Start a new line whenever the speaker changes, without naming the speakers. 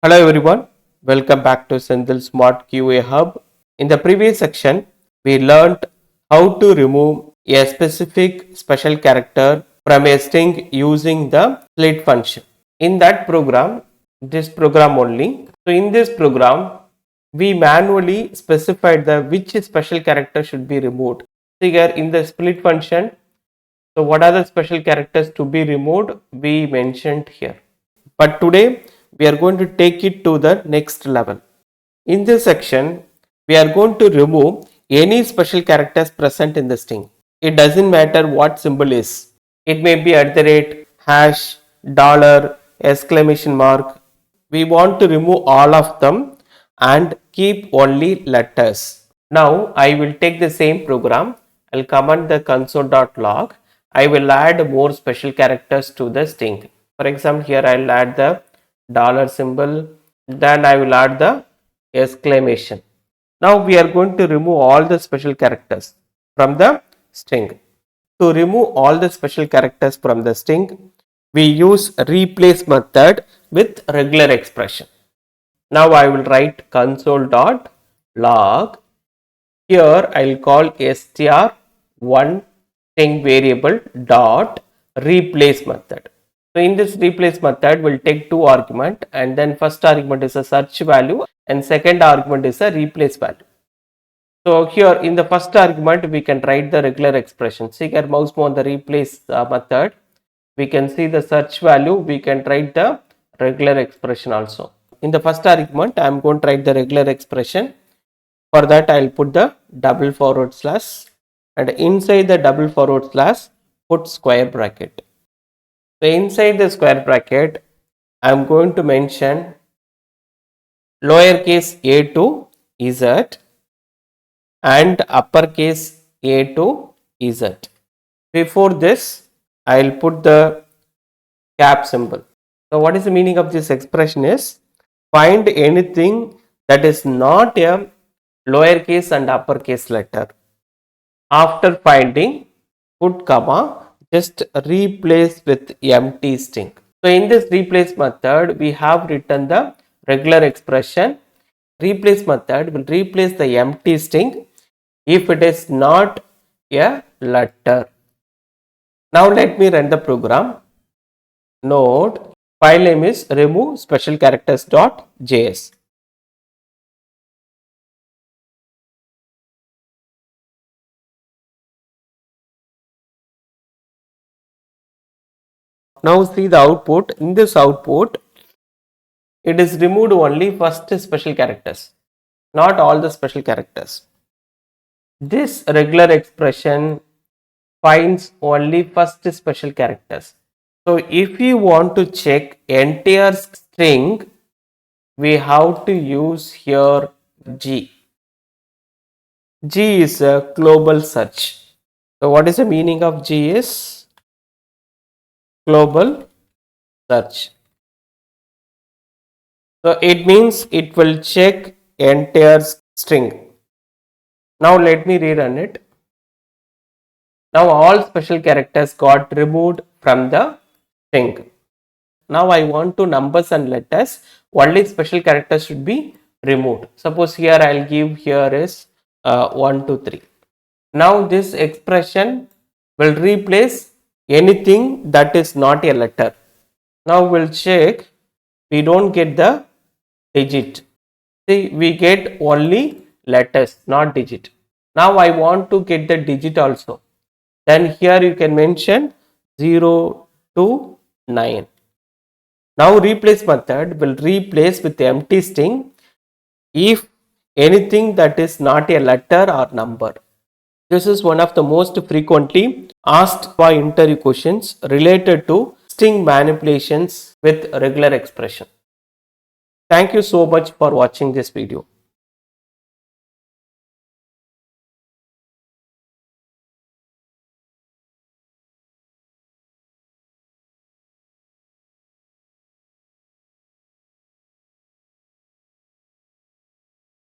Hello everyone, welcome back to SenthilSmartQAHub. In the previous section, we learned how to remove a specific special character from a string using the split function. In that program, this program only. So in this program, we manually specified the which special character should be removed. So here in the split function, so what are the special characters to be removed? We mentioned here. But today we are going to take it to the next level. In this section, we are going to remove any special characters present in the string. It doesn't matter what symbol is. It may be @ hash, dollar, exclamation mark. We want to remove all of them and keep only letters. Now I will take the same program. I'll comment the console.log. I will add more special characters to the string. For example, here I'll add the dollar symbol, then I will add the exclamation. Now we are going to remove all the special characters from the string. To remove all the special characters from the string, we use replace method with regular expression. Now I will write console.log. Here I will call str1 string variable dot replace method. So in this replace method, we'll take two arguments, and then first argument is a search value and second argument is a replace value. So here in the first argument, we can write the regular expression. See here, mouse on the replace method. We can see the search value. We can write the regular expression also. In the first argument, I am going to write the regular expression. For that, I will put the double forward slash, and inside the double forward slash, put square bracket. So inside the square bracket, I am going to mention lowercase a to z and uppercase a to z. Before this, I will put the cap symbol. So what is the meaning of this expression is, find anything that is not a lowercase and uppercase letter. After finding, put comma, just replace with empty string. So in this replace method, we have written the regular expression. Replace method will replace the empty string if it is not a letter. Now let me run the program. Note, file name is remove special characters.js. Now see the output. In this output, it is removed only first special characters, not all the special characters. This regular expression finds only first special characters. So if you want to check entire string, we have to use here G. G is a global search. So what is the meaning of G is? Global search. So it means it will check entire string. Now let me rerun it. Now all special characters got removed from the string. Now I want to numbers and letters. Only special characters should be removed. Suppose here I'll give here is 1, 2, 3. Now this expression will replace anything that is not a letter. Now we'll check. We don't get the digit. See, we get only letters, not digit. Now I want to get the digit also. Then here you can mention 0 to 9. Now replace method will replace with the empty string if anything that is not a letter or number. This is one of the most frequently asked for interview questions related to string manipulations with regular expression. Thank you so much for watching this video.